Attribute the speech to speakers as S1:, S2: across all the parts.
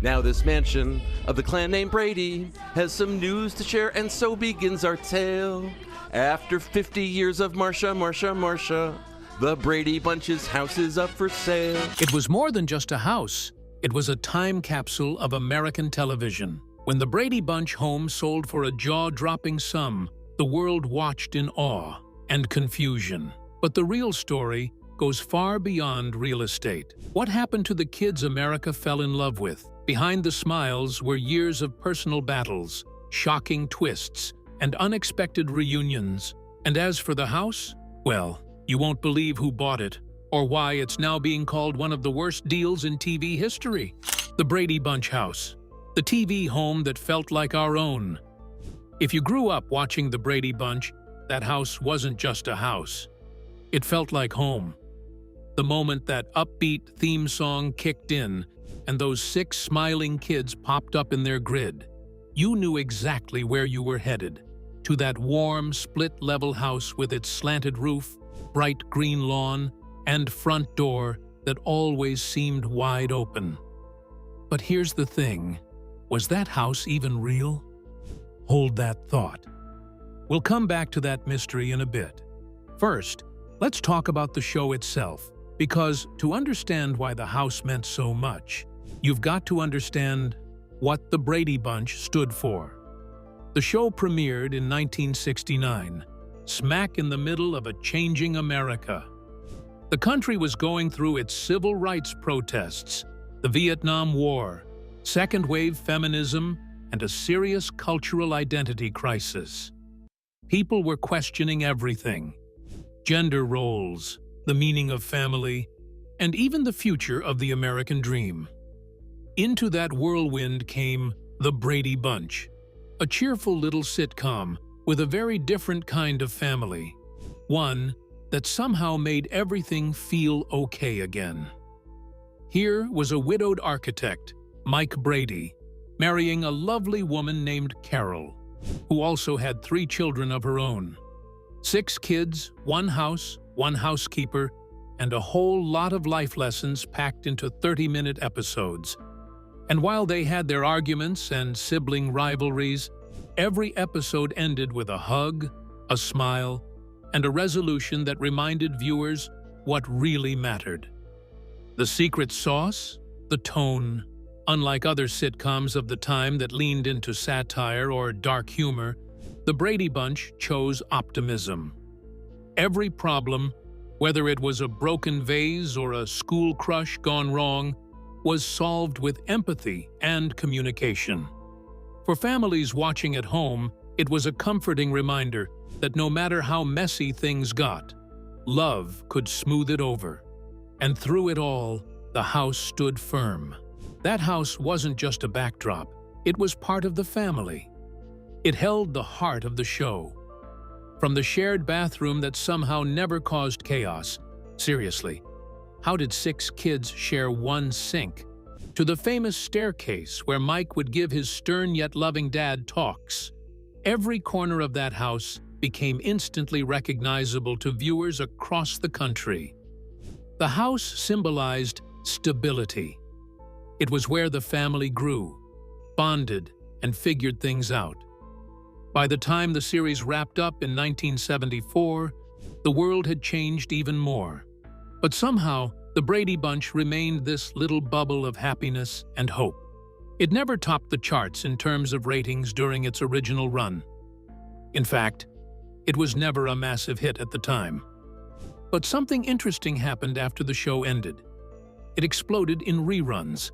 S1: Now this mansion of the clan named Brady has some news to share, and so begins our tale. After 50 years of Marsha, the Brady Bunch's house is up for sale.
S2: It was more than just a house. It was a time capsule of American television. When the Brady Bunch home sold for a jaw-dropping sum, the world watched in awe and confusion. But the real story goes far beyond real estate. What happened to the kids America fell in love with? Behind the smiles were years of personal battles, shocking twists, and unexpected reunions. And as for the house, well, you won't believe who bought it, or why it's now being called one of the worst deals in TV history. The Brady Bunch house, the TV home that felt like our own. If you grew up watching the Brady Bunch, that house wasn't just a house. It felt like home. The moment that upbeat theme song kicked in and those 6 smiling kids popped up in their grid, you knew exactly where you were headed. To that warm, split-level house with its slanted roof, bright green lawn, and front door that always seemed wide open. But here's the thing. Was that house even real? Hold that thought. We'll come back to that mystery in a bit. First, let's talk about the show itself, because to understand why the house meant so much, you've got to understand what the Brady Bunch stood for. The show premiered in 1969, smack in the middle of a changing America. The country was going through its civil rights protests, the Vietnam War, second-wave feminism, and a serious cultural identity crisis. People were questioning everything: gender roles, the meaning of family, and even the future of the American dream. Into that whirlwind came the Brady Bunch, a cheerful little sitcom with a very different kind of family, one that somehow made everything feel okay again. Here was a widowed architect, Mike Brady, marrying a lovely woman named Carol, who also had 3 children of her own. 6 kids, 1 house, 1 housekeeper, and a whole lot of life lessons packed into 30-minute episodes. And while they had their arguments and sibling rivalries, every episode ended with a hug, a smile, and a resolution that reminded viewers what really mattered. The secret sauce? The tone. Unlike other sitcoms of the time that leaned into satire or dark humor, the Brady Bunch chose optimism. Every problem, whether it was a broken vase or a school crush gone wrong, was solved with empathy and communication. For families watching at home, it was a comforting reminder that no matter how messy things got, love could smooth it over. And through it all, the house stood firm. That house wasn't just a backdrop, it was part of the family. It held the heart of the show. From the shared bathroom that somehow never caused chaos, seriously, how did 6 kids share 1 sink? To the famous staircase where Mike would give his stern yet loving dad talks, every corner of that house became instantly recognizable to viewers across the country. The house symbolized stability. It was where the family grew, bonded, and figured things out. By the time the series wrapped up in 1974, the world had changed even more. But somehow, the Brady Bunch remained this little bubble of happiness and hope. It never topped the charts in terms of ratings during its original run. In fact, it was never a massive hit at the time. But something interesting happened after the show ended. It exploded in reruns.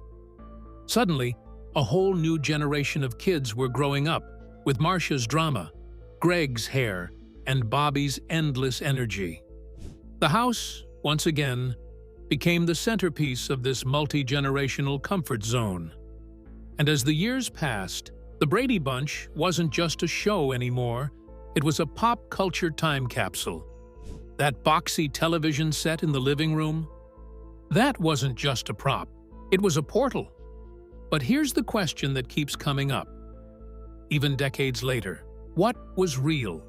S2: Suddenly, a whole new generation of kids were growing up, with Marsha's drama, Greg's hair, and Bobby's endless energy. The house, once again, became the centerpiece of this multi-generational comfort zone. And as the years passed, the Brady Bunch wasn't just a show anymore, it was a pop culture time capsule. That boxy television set in the living room? That wasn't just a prop, it was a portal. But here's the question that keeps coming up. Even decades later, what was real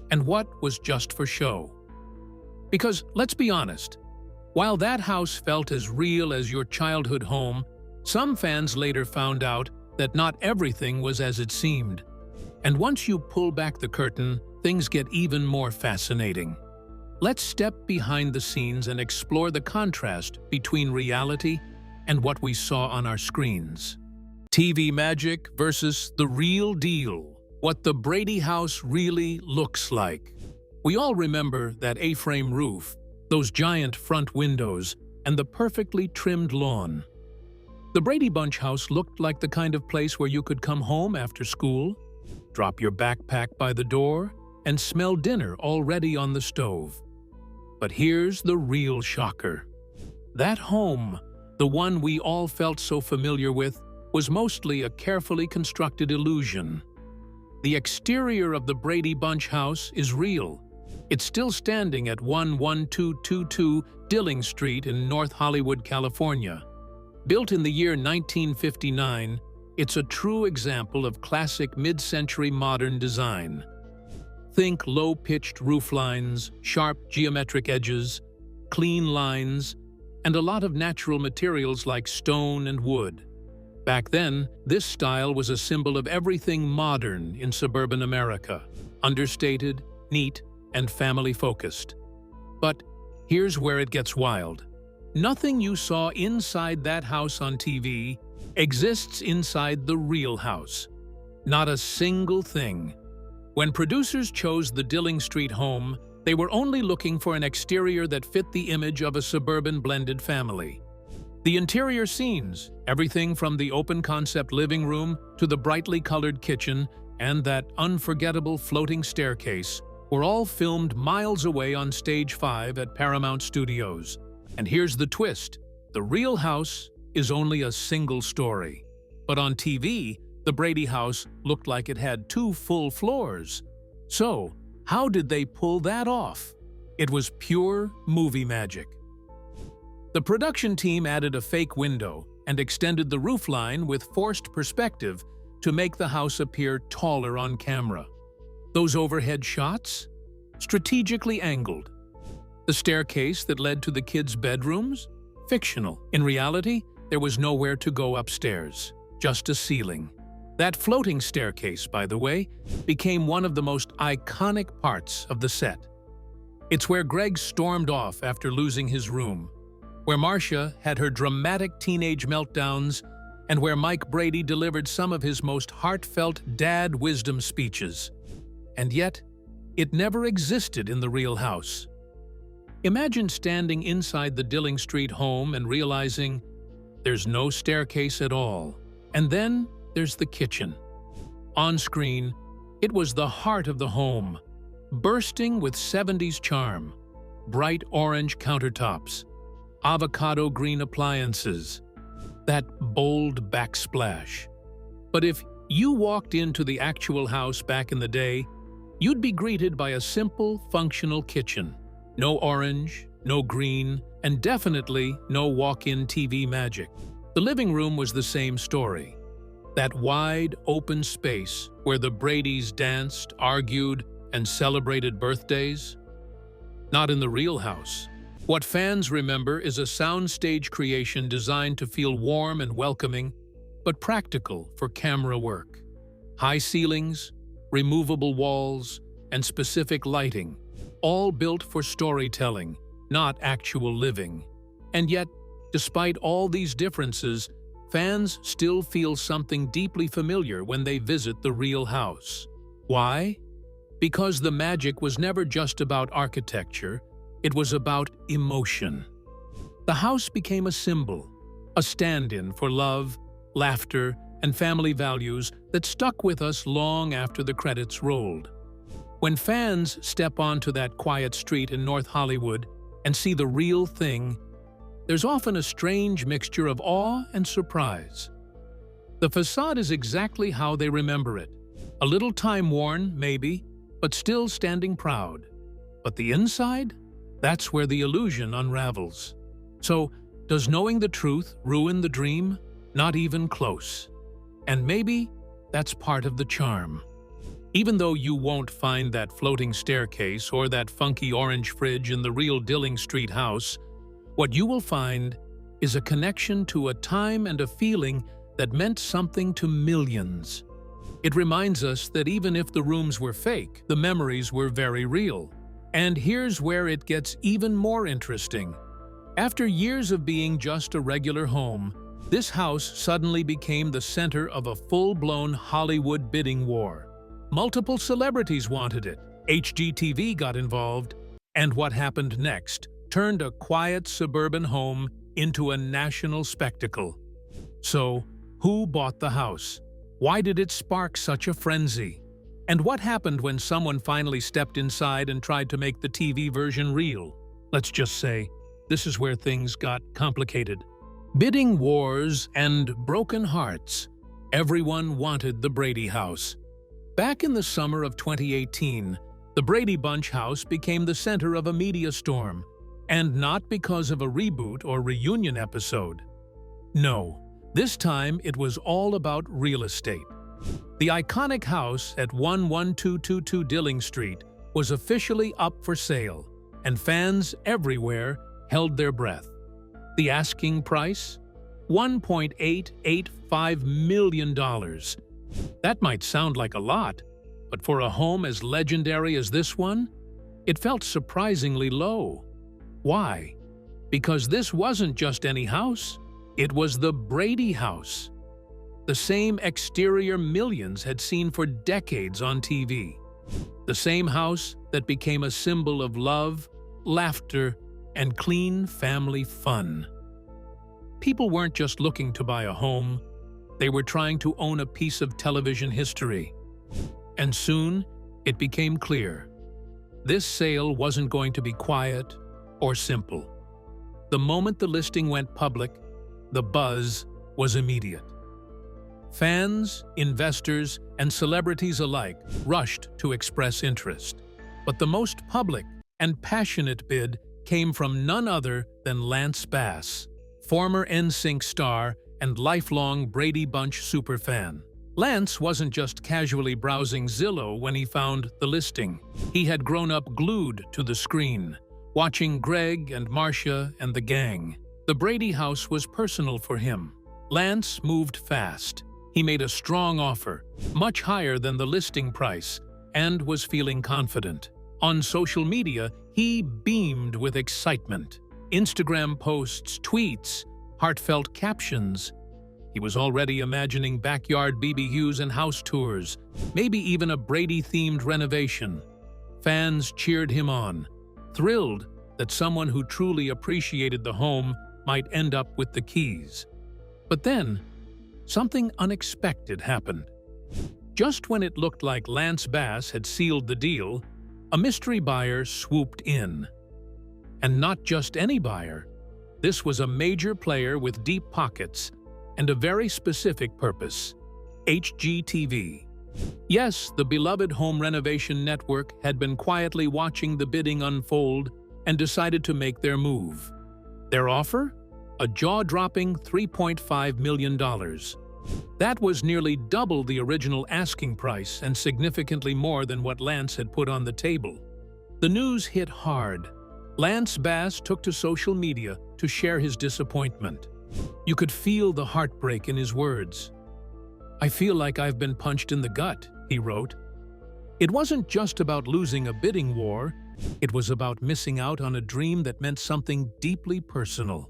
S2: and what was just for show? Because let's be honest, while that house felt as real as your childhood home, Some fans later found out that not everything was as it seemed. And once you pull back the curtain, things get even more fascinating. Let's step behind the scenes and explore the contrast between reality and what we saw on our screens. TV magic versus the real deal. What the Brady house really looks like. We all remember that A-frame roof, those giant front windows, and the perfectly trimmed lawn. The Brady Bunch house looked like the kind of place where you could come home after school, drop your backpack by the door, and smell dinner already on the stove. But here's the real shocker. That home, the one we all felt so familiar with, was mostly a carefully constructed illusion. The exterior of the Brady Bunch house is real. It's still standing at 11222 Dilling Street in North Hollywood, California. Built in the year 1959, it's a true example of classic mid-century modern design. Think low-pitched roof lines, sharp geometric edges, clean lines, and a lot of natural materials like stone and wood. Back then, this style was a symbol of everything modern in suburban America, understated, neat, and family-focused. But here's where it gets wild. Nothing you saw inside that house on TV exists inside the real house. Not a single thing. When producers chose the Dilling Street home, they were only looking for an exterior that fit the image of a suburban blended family. The interior scenes, everything from the open-concept living room to the brightly colored kitchen and that unforgettable floating staircase, were all filmed miles away on Stage 5 at Paramount Studios. And here's the twist. The real house is only a single story. But on TV, the Brady house looked like it had 2 full floors. So, how did they pull that off? It was pure movie magic. The production team added a fake window and extended the roofline with forced perspective to make the house appear taller on camera. Those overhead shots? Strategically angled. The staircase that led to the kids' bedrooms? Fictional. In reality, there was nowhere to go upstairs, just a ceiling. That floating staircase, by the way, became one of the most iconic parts of the set. It's where Greg stormed off after losing his room, where Marcia had her dramatic teenage meltdowns, and where Mike Brady delivered some of his most heartfelt dad wisdom speeches. And yet, it never existed in the real house. Imagine standing inside the Dilling Street home and realizing there's no staircase at all. And then there's the kitchen. On screen, it was the heart of the home, bursting with 70s charm, bright orange countertops, avocado green appliances, that bold backsplash. But if you walked into the actual house back in the day, you'd be greeted by a simple, functional kitchen. No orange, no green, and definitely no walk-in TV magic. The living room was the same story. That wide, open space where the Bradys danced, argued, and celebrated birthdays. Not in the real house. What fans remember is a soundstage creation designed to feel warm and welcoming, but practical for camera work. High ceilings, removable walls, and specific lighting, all built for storytelling, not actual living. And yet, despite all these differences, fans still feel something deeply familiar when they visit the real house. Why? Because the magic was never just about architecture, it was about emotion. The house became a symbol, a stand-in for love, laughter, and family values that stuck with us long after the credits rolled. When fans step onto that quiet street in North Hollywood and see the real thing, there's often a strange mixture of awe and surprise. The facade is exactly how they remember it. A little time-worn, maybe, but still standing proud. But the inside? That's where the illusion unravels. So, does knowing the truth ruin the dream? Not even close. And maybe that's part of the charm. Even though you won't find that floating staircase or that funky orange fridge in the real Dilling Street house, what you will find is a connection to a time and a feeling that meant something to millions. It reminds us that even if the rooms were fake, the memories were very real. And here's where it gets even more interesting. After years of being just a regular home, this house suddenly became the center of a full-blown Hollywood bidding war. Multiple celebrities wanted it, HGTV got involved, and what happened next turned a quiet suburban home into a national spectacle. So, who bought the house? Why did it spark such a frenzy? And what happened when someone finally stepped inside and tried to make the TV version real? Let's just say, this is where things got complicated. Bidding wars and broken hearts. Everyone wanted the Brady House. Back in the summer of 2018, the Brady Bunch house became the center of a media storm, and not because of a reboot or reunion episode. No, this time it was all about real estate. The iconic house at 11222 Dilling Street was officially up for sale, and fans everywhere held their breath. The asking price? $1.885 million. That might sound like a lot, but for a home as legendary as this one, it felt surprisingly low. Why? Because this wasn't just any house, it was the Brady House. The same exterior millions had seen for decades on TV. The same house that became a symbol of love, laughter, and clean family fun. People weren't just looking to buy a home, they were trying to own a piece of television history. And soon, it became clear. This sale wasn't going to be quiet or simple. The moment the listing went public, the buzz was immediate. Fans, investors, and celebrities alike rushed to express interest. But the most public and passionate bid came from none other than Lance Bass, former NSYNC star and lifelong Brady Bunch superfan. Lance wasn't just casually browsing Zillow when he found the listing. He had grown up glued to the screen, watching Greg and Marcia and the gang. The Brady House was personal for him. Lance moved fast. He made a strong offer, much higher than the listing price, and was feeling confident. On social media, he beamed with excitement. Instagram posts, tweets, heartfelt captions. He was already imagining backyard BBQs and house tours, maybe even a Brady-themed renovation. Fans cheered him on, thrilled that someone who truly appreciated the home might end up with the keys. But then, something unexpected happened. Just when it looked like Lance Bass had sealed the deal, a mystery buyer swooped in. And not just any buyer. This was a major player with deep pockets and a very specific purpose: HGTV. Yes, the beloved home renovation network had been quietly watching the bidding unfold and decided to make their move. Their offer? A jaw-dropping $3.5 million. That was nearly double the original asking price and significantly more than what Lance had put on the table. The news hit hard. Lance Bass took to social media to share his disappointment. You could feel the heartbreak in his words. "I feel like I've been punched in the gut," he wrote. It wasn't just about losing a bidding war, it was about missing out on a dream that meant something deeply personal.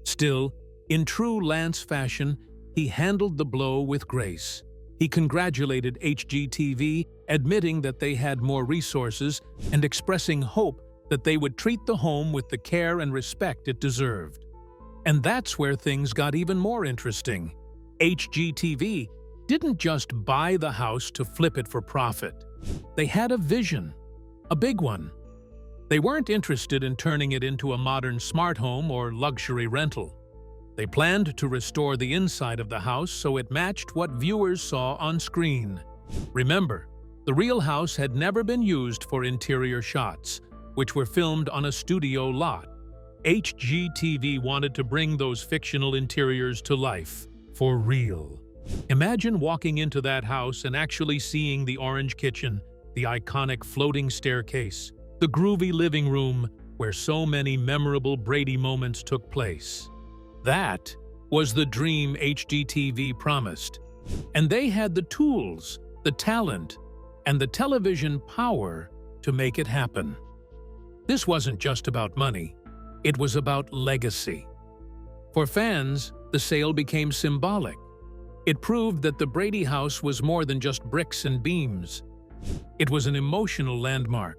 S2: Still, in true Lance fashion, he handled the blow with grace. He congratulated HGTV, admitting that they had more resources and expressing hope that they would treat the home with the care and respect it deserved. And that's where things got even more interesting. HGTV didn't just buy the house to flip it for profit. They had a vision, a big one. They weren't interested in turning it into a modern smart home or luxury rental. They planned to restore the inside of the house so it matched what viewers saw on screen. Remember, the real house had never been used for interior shots, which were filmed on a studio lot. HGTV wanted to bring those fictional interiors to life, for real. Imagine walking into that house and actually seeing the orange kitchen, the iconic floating staircase, the groovy living room where so many memorable Brady moments took place. That was the dream HGTV promised. And they had the tools, the talent, and the television power to make it happen. This wasn't just about money. It was about legacy. For fans, the sale became symbolic. It proved that the Brady House was more than just bricks and beams. It was an emotional landmark,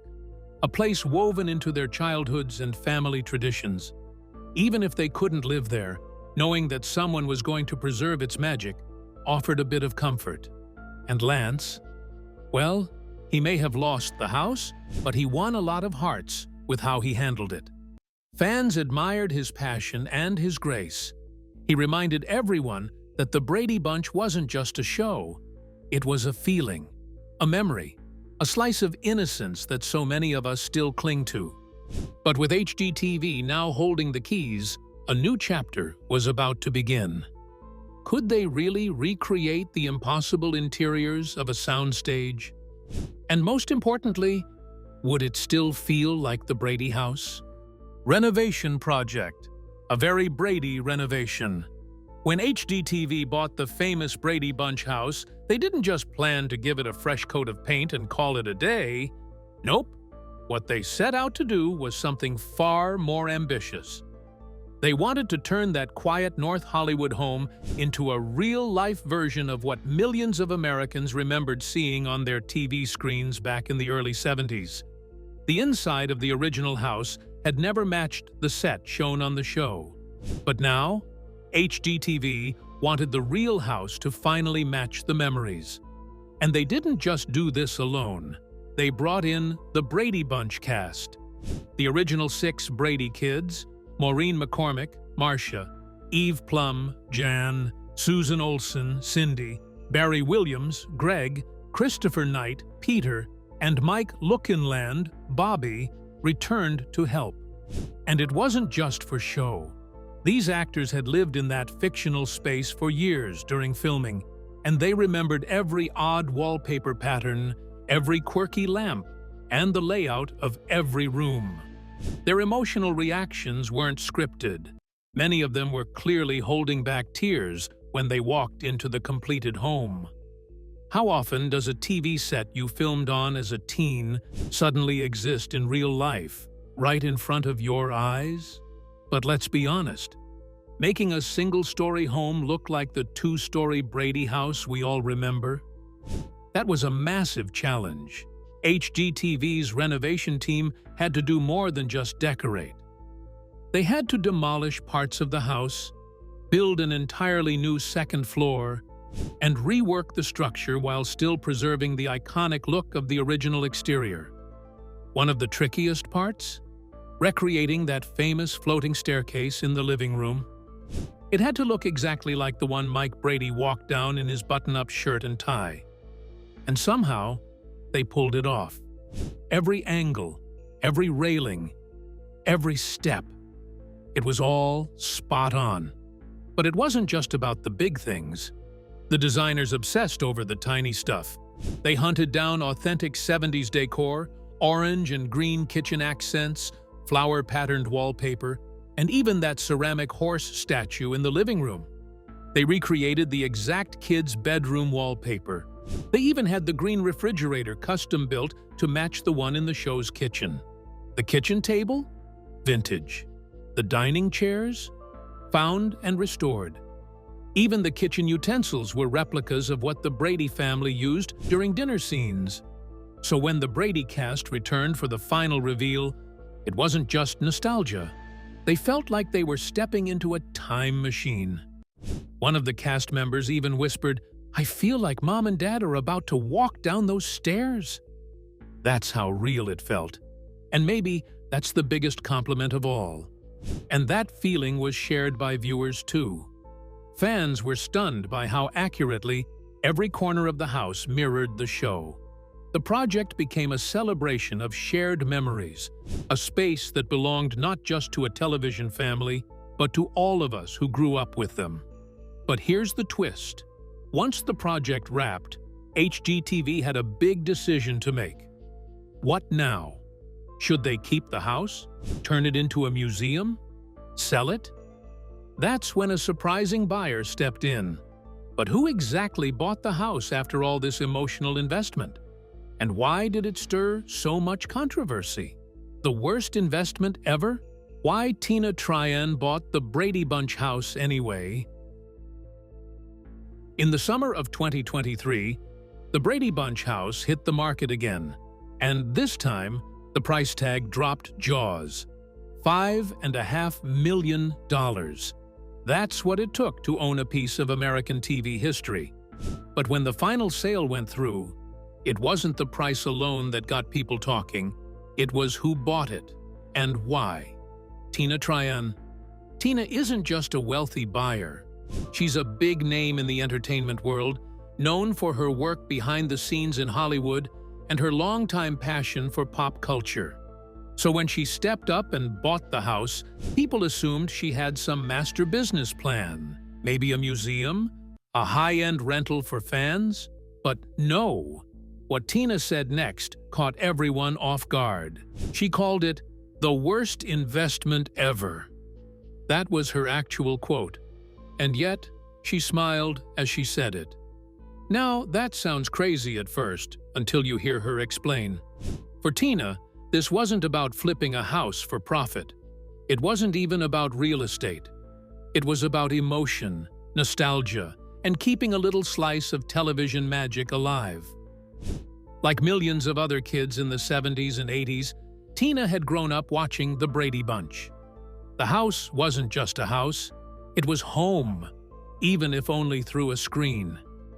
S2: a place woven into their childhoods and family traditions. Even if they couldn't live there, knowing that someone was going to preserve its magic offered a bit of comfort. And Lance, well, he may have lost the house, but he won a lot of hearts with how he handled it. Fans admired his passion and his grace. He reminded everyone that the Brady Bunch wasn't just a show. It was a feeling, a memory, a slice of innocence that so many of us still cling to. But with HGTV now holding the keys, a new chapter was about to begin. Could they really recreate the impossible interiors of a soundstage? And most importantly, would it still feel like the Brady House? Renovation project. A very Brady renovation. When HGTV bought the famous Brady Bunch house, they didn't just plan to give it a fresh coat of paint and call it a day. Nope. What they set out to do was something far more ambitious. They wanted to turn that quiet North Hollywood home into a real-life version of what millions of Americans remembered seeing on their TV screens back in the early 70s. The inside of the original house had never matched the set shown on the show. But now, HGTV wanted the real house to finally match the memories. And they didn't just do this alone. They brought in the Brady Bunch cast. The original 6 Brady kids, Maureen McCormick, Marcia, Eve Plumb, Jan, Susan Olsen, Cindy, Barry Williams, Greg, Christopher Knight, Peter, and Mike Lookinland, Bobby, returned to help. And it wasn't just for show. These actors had lived in that fictional space for years during filming, and they remembered every odd wallpaper pattern, every quirky lamp, and the layout of every room. Their emotional reactions weren't scripted. Many of them were clearly holding back tears when they walked into the completed home. How often does a TV set you filmed on as a teen suddenly exist in real life, right in front of your eyes? But let's be honest, making a single-story home look like the 2-story Brady house we all remember? That was a massive challenge. HGTV's renovation team had to do more than just decorate. They had to demolish parts of the house, build an entirely new second floor, and rework the structure while still preserving the iconic look of the original exterior. One of the trickiest parts? Recreating that famous floating staircase in the living room. It had to look exactly like the one Mike Brady walked down in his button-up shirt and tie. And somehow, they pulled it off. Every angle, every railing, every step. It was all spot on. But it wasn't just about the big things. The designers obsessed over the tiny stuff. They hunted down authentic 70s decor, orange and green kitchen accents, flower-patterned wallpaper, and even that ceramic horse statue in the living room. They recreated the exact kid's bedroom wallpaper. They even had the green refrigerator custom-built to match the one in the show's kitchen. The kitchen table? Vintage. The dining chairs? Found and restored. Even the kitchen utensils were replicas of what the Brady family used during dinner scenes. So when the Brady cast returned for the final reveal, it wasn't just nostalgia. They felt like they were stepping into a time machine. One of the cast members even whispered, "I feel like Mom and Dad are about to walk down those stairs." That's how real it felt. And maybe that's the biggest compliment of all. And that feeling was shared by viewers too. Fans were stunned by how accurately every corner of the house mirrored the show. The project became a celebration of shared memories, a space that belonged not just to a television family, but to all of us who grew up with them. But here's the twist. Once the project wrapped, HGTV had a big decision to make. What now? Should they keep the house? Turn it into a museum? Sell it? That's when a surprising buyer stepped in. But who exactly bought the house after all this emotional investment? And why did it stir so much controversy? The worst investment ever? Why Tina Tryon bought the Brady Bunch house anyway? In the summer of 2023, the Brady Bunch house hit the market again, and this time, the price tag dropped jaws. $5.5 million. That's what it took to own a piece of American TV history. But when the final sale went through, it wasn't the price alone that got people talking. It was who bought it and why. Tina Tryon. Tina isn't just a wealthy buyer. She's a big name in the entertainment world, known for her work behind the scenes in Hollywood and her longtime passion for pop culture. So when she stepped up and bought the house, people assumed she had some master business plan. Maybe a museum? A high-end rental for fans? But no. What Tina said next caught everyone off guard. She called it the worst investment ever. That was her actual quote. And yet, she smiled as she said it. Now, that sounds crazy at first, until you hear her explain. For Tina, this wasn't about flipping a house for profit. It wasn't even about real estate. It was about emotion, nostalgia, and keeping a little slice of television magic alive. Like millions of other kids in the 70s and 80s, Tina had grown up watching the Brady Bunch. The house wasn't just a house, it was home, even if only through a screen.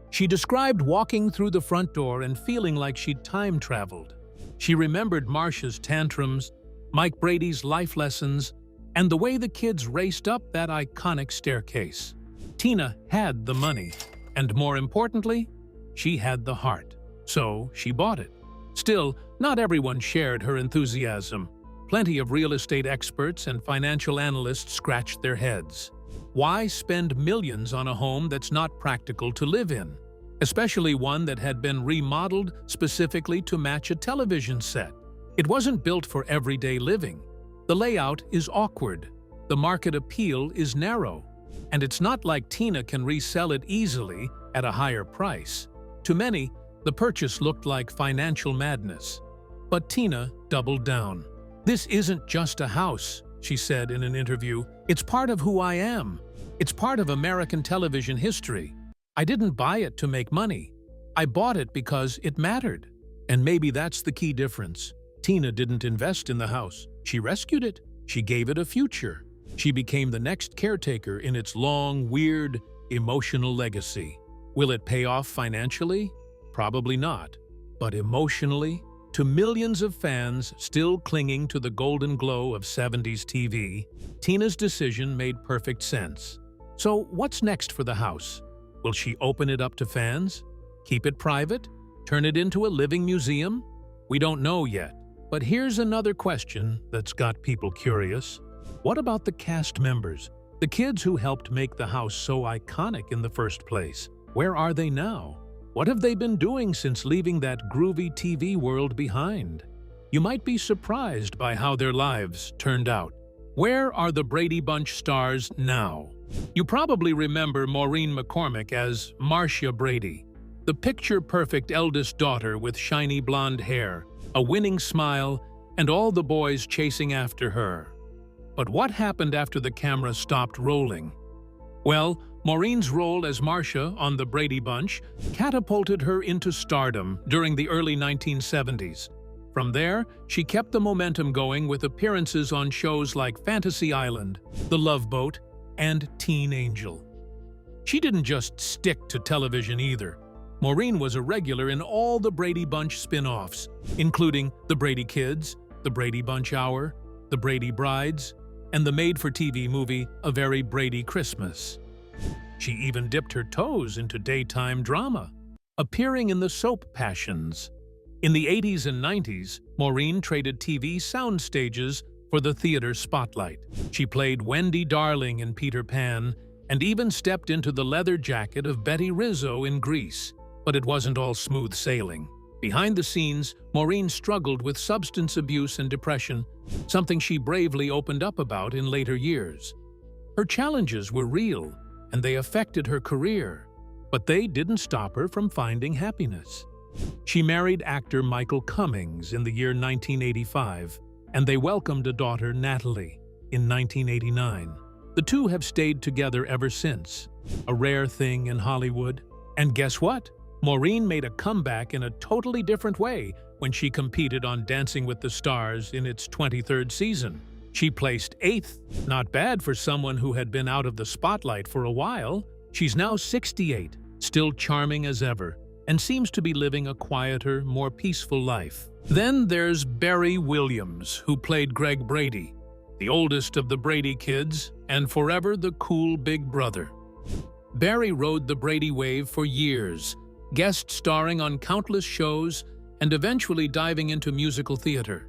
S2: She described walking through the front door and feeling like she'd time-traveled. She remembered Marcia's tantrums, Mike Brady's life lessons, and the way the kids raced up that iconic staircase. Tina had the money, and more importantly, she had the heart. So she bought it. Still, not everyone shared her enthusiasm. Plenty of real estate experts and financial analysts scratched their heads. Why spend millions on a home that's not practical to live in? Especially one that had been remodeled specifically to match a television set. It wasn't built for everyday living. The layout is awkward. The market appeal is narrow. And it's not like Tina can resell it easily at a higher price. To many, the purchase looked like financial madness. But Tina doubled down. "This isn't just a house," she said in an interview. "It's part of who I am. It's part of American television history. I didn't buy it to make money. I bought it because it mattered." And maybe that's the key difference. Tina didn't invest in the house. She rescued it. She gave it a future. She became the next caretaker in its long, weird, emotional legacy. Will it pay off financially? Probably not. But emotionally, to millions of fans still clinging to the golden glow of 70s TV, Tina's decision made perfect sense. So what's next for the house? Will she open it up to fans? Keep it private? Turn it into a living museum? We don't know yet. But here's another question that's got people curious. What about the cast members? The kids who helped make the house so iconic in the first place? Where are they now? What have they been doing since leaving that groovy TV world behind? You might be surprised by how their lives turned out. Where are the Brady Bunch stars now? You probably remember Maureen McCormick as Marcia Brady, the picture-perfect eldest daughter with shiny blonde hair, a winning smile, and all the boys chasing after her. But what happened after the camera stopped rolling? Well, Maureen's role as Marcia on the Brady Bunch catapulted her into stardom during the early 1970s. From there, she kept the momentum going with appearances on shows like Fantasy Island, The Love Boat, and Teen Angel. She didn't just stick to television either. Maureen was a regular in all the Brady Bunch spin-offs, including The Brady Kids, The Brady Bunch Hour, The Brady Brides, and the made-for-TV movie A Very Brady Christmas. She even dipped her toes into daytime drama, appearing in the soap Passions. In the 80s and 90s, Maureen traded TV sound stages for the theater spotlight. She played Wendy Darling in Peter Pan and even stepped into the leather jacket of Betty Rizzo in Grease. But it wasn't all smooth sailing. Behind the scenes, Maureen struggled with substance abuse and depression, something she bravely opened up about in later years. Her challenges were real, and they affected her career, but they didn't stop her from finding happiness. She married actor Michael Cummings in the year 1985, and they welcomed a daughter, Natalie, in 1989. The two have stayed together ever since, a rare thing in Hollywood. And guess what? Maureen made a comeback in a totally different way when she competed on Dancing with the Stars in its 23rd season. She placed 8th, not bad for someone who had been out of the spotlight for a while. She's now 68, still charming as ever, and seems to be living a quieter, more peaceful life. Then there's Barry Williams, who played Greg Brady, the oldest of the Brady kids, and forever the cool big brother. Barry rode the Brady wave for years, guest starring on countless shows and eventually diving into musical theater.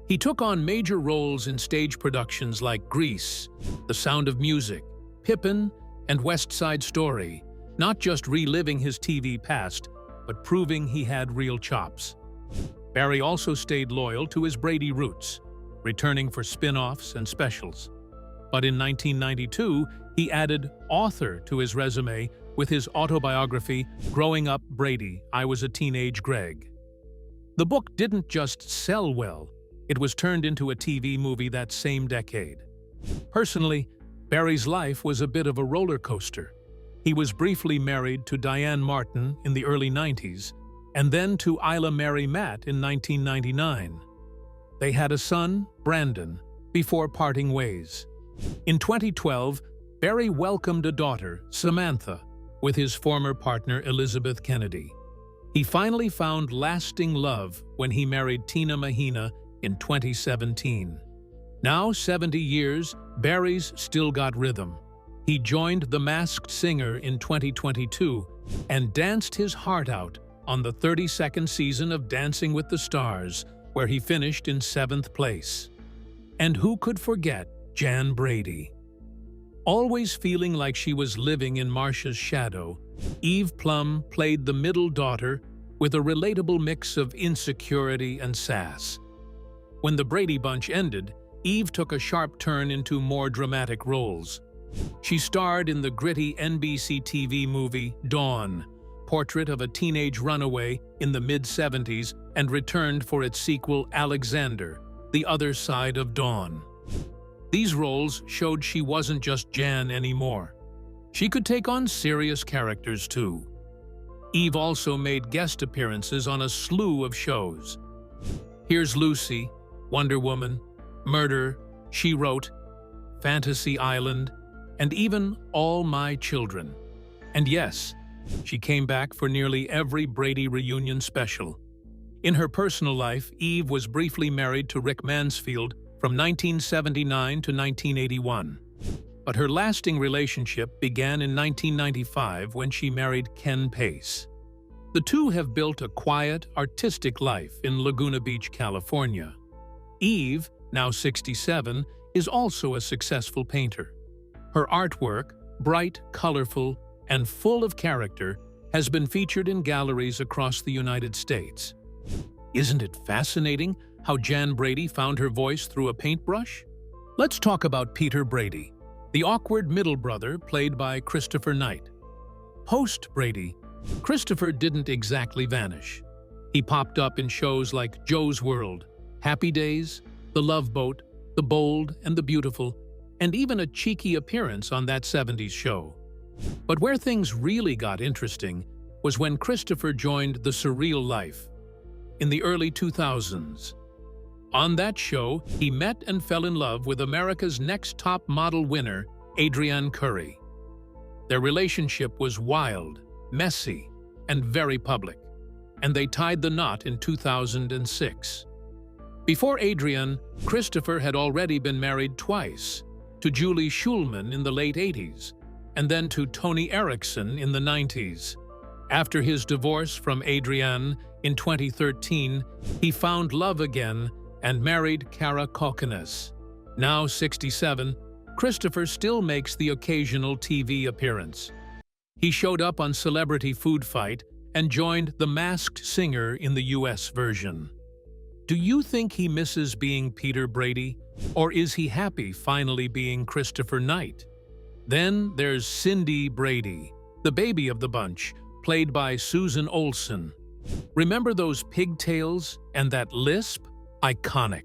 S2: He took on major roles in stage productions like Grease, The Sound of Music, Pippin, and West Side Story, not just reliving his TV past, but proving he had real chops. Barry also stayed loyal to his Brady roots, returning for spin-offs and specials. But in 1992, he added author to his resume with his autobiography, Growing Up Brady, I Was a Teenage Greg. The book didn't just sell well, it was turned into a TV movie that same decade. Personally, Barry's life was a bit of a roller coaster. He was briefly married to Diane Martin in the early 90s, and then to Isla Mary Matt in 1999. They had a son, Brandon, before parting ways. In 2012, Barry welcomed a daughter, Samantha, with his former partner Elizabeth Kennedy. He finally found lasting love when he married Tina Mahina in 2017. Now, 70 years, Barry's still got rhythm. He joined The Masked Singer in 2022 and danced his heart out on the 32nd season of Dancing with the Stars, where he finished in 7th place. And who could forget Jan Brady? Always feeling like she was living in Marcia's shadow, Eve Plumb played the middle daughter with a relatable mix of insecurity and sass. When the Brady Bunch ended, Eve took a sharp turn into more dramatic roles. She starred in the gritty NBC TV movie Dawn, portrait of a teenage runaway in the mid-70s, and returned for its sequel Alexander, The Other Side of Dawn. These roles showed she wasn't just Jan anymore. She could take on serious characters too. Eve also made guest appearances on a slew of shows. Here's Lucy, Wonder Woman, Murder, She Wrote, Fantasy Island, and even All My Children. And yes, she came back for nearly every Brady reunion special. In her personal life, Eve was briefly married to Rick Mansfield from 1979 to 1981. But her lasting relationship began in 1995 when she married Ken Pace. The two have built a quiet, artistic life in Laguna Beach, California. Eve, now 67, is also a successful painter. Her artwork, bright, colorful, and full of character, has been featured in galleries across the United States. Isn't it fascinating how Jan Brady found her voice through a paintbrush? Let's talk about Peter Brady, the awkward middle brother played by Christopher Knight. Post-Brady, Christopher didn't exactly vanish. He popped up in shows like Joe's World, Happy Days, The Love Boat, The Bold and the Beautiful, and even a cheeky appearance on That 70s Show. But where things really got interesting was when Christopher joined The Surreal Life in the early 2000s. On that show, he met and fell in love with America's Next Top Model winner, Adrienne Curry. Their relationship was wild, messy, and very public, and they tied the knot in 2006. Before Adrienne, Christopher had already been married twice, to Julie Schulman in the late 80s, and then to Tony Erickson in the 90s. After his divorce from Adrienne in 2013, he found love again and married Cara Kokonas. Now 67, Christopher still makes the occasional TV appearance. He showed up on Celebrity Food Fight and joined The Masked Singer in the US version. Do you think he misses being Peter Brady, or is he happy finally being Christopher Knight? Then there's Cindy Brady, the baby of the bunch, played by Susan Olsen. Remember those pigtails and that lisp? Iconic.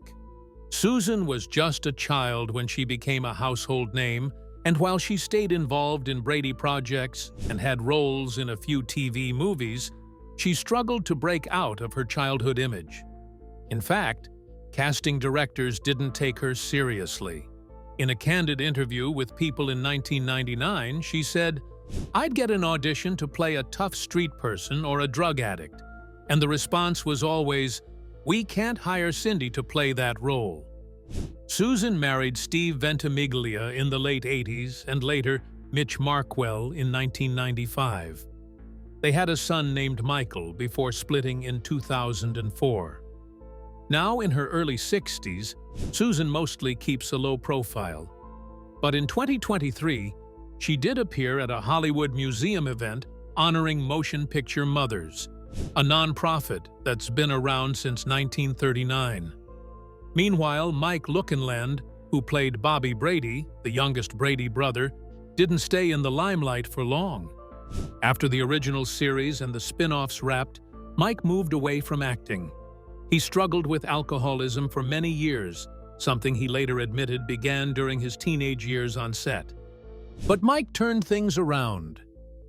S2: Susan was just a child when she became a household name, and while she stayed involved in Brady projects and had roles in a few TV movies, she struggled to break out of her childhood image. In fact, casting directors didn't take her seriously. In a candid interview with People in 1999, she said, "I'd get an audition to play a tough street person or a drug addict, and the response was always, 'We can't hire Cindy to play that role.'" Susan married Steve Ventimiglia in the late 80s and later Mitch Markwell in 1995. They had a son named Michael before splitting in 2004. Now in her early 60s, Susan mostly keeps a low profile. But in 2023, she did appear at a Hollywood museum event honoring motion picture mothers, a nonprofit that's been around since 1939. Meanwhile, Mike Lookinland, who played Bobby Brady, the youngest Brady brother, didn't stay in the limelight for long. After the original series and the spin-offs wrapped, Mike moved away from acting. He struggled with alcoholism for many years, something he later admitted began during his teenage years on set. But Mike turned things around.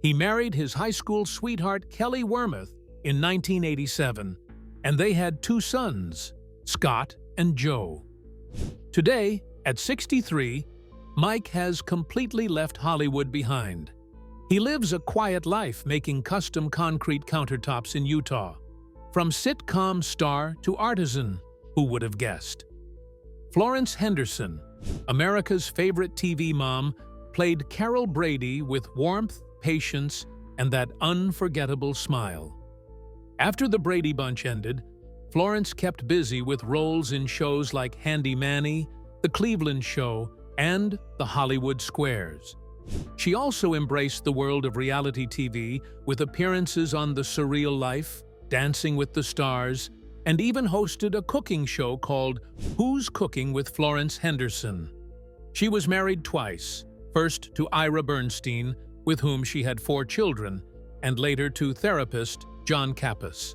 S2: He married his high school sweetheart Kelly Wormuth in 1987, and they had 2 sons, Scott and Joe. Today, at 63, Mike has completely left Hollywood behind. He lives a quiet life making custom concrete countertops in Utah. From sitcom star to artisan, who would have guessed? Florence Henderson, America's favorite TV mom, played Carol Brady with warmth, patience, and that unforgettable smile. After the Brady Bunch ended, Florence kept busy with roles in shows like Handy Manny, The Cleveland Show, and The Hollywood Squares. She also embraced the world of reality TV with appearances on The Surreal Life, Dancing with the Stars, and even hosted a cooking show called Who's Cooking with Florence Henderson. She was married twice, first to Ira Bernstein, with whom she had 4 children, and later to therapist John Kappas.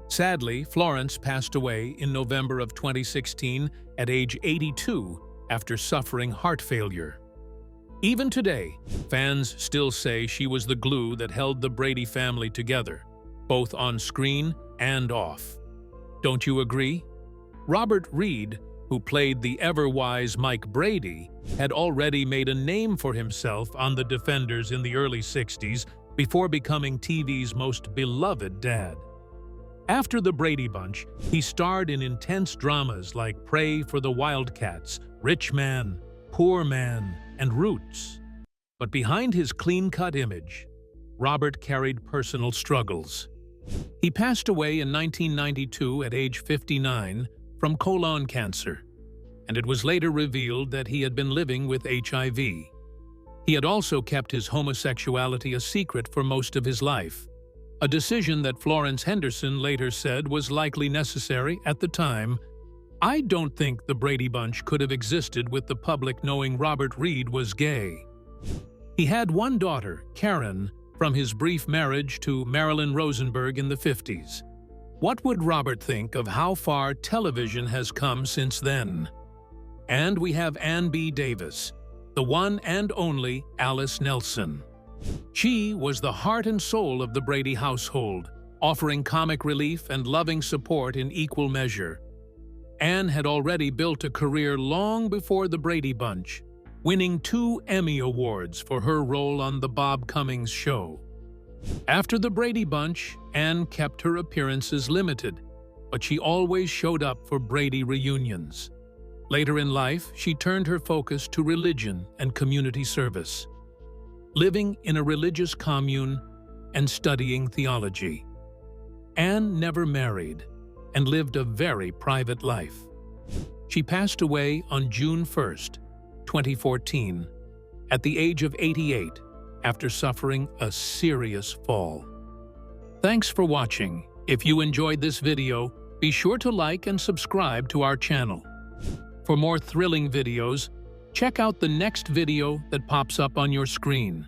S2: Sadly, Florence passed away in November of 2016 at age 82 after suffering heart failure. Even today, fans still say she was the glue that held the Brady family together, both on screen and off. Don't you agree? Robert Reed, who played the ever-wise Mike Brady, had already made a name for himself on The Defenders in the early 60s before becoming TV's most beloved dad. After the Brady Bunch, he starred in intense dramas like Pray for the Wildcats, Rich Man, Poor Man, and Roots. But behind his clean-cut image, Robert carried personal struggles. He passed away in 1992 at age 59 from colon cancer, and it was later revealed that he had been living with HIV. He had also kept his homosexuality a secret for most of his life, a decision that Florence Henderson later said was likely necessary at the time. "I don't think the Brady Bunch could have existed with the public knowing Robert Reed was gay." He had 1 daughter, Karen, from his brief marriage to Marilyn Rosenberg in the 50s. What would Robert think of how far television has come since then? And we have Ann B. Davis, the one and only Alice Nelson. She was the heart and soul of the Brady household, offering comic relief and loving support in equal measure. Ann had already built a career long before the Brady Bunch, winning 2 Emmy Awards for her role on The Bob Cummings Show. After the Brady Bunch, Ann kept her appearances limited, but she always showed up for Brady reunions. Later in life, she turned her focus to religion and community service, living in a religious commune and studying theology. Ann never married and lived a very private life. She passed away on June 1st, 2014, at the age of 88 after suffering a serious fall. Thanks for watching. If you enjoyed this video, be sure to like and subscribe to our channel. For more thrilling videos, Check out the next video that pops up on your screen.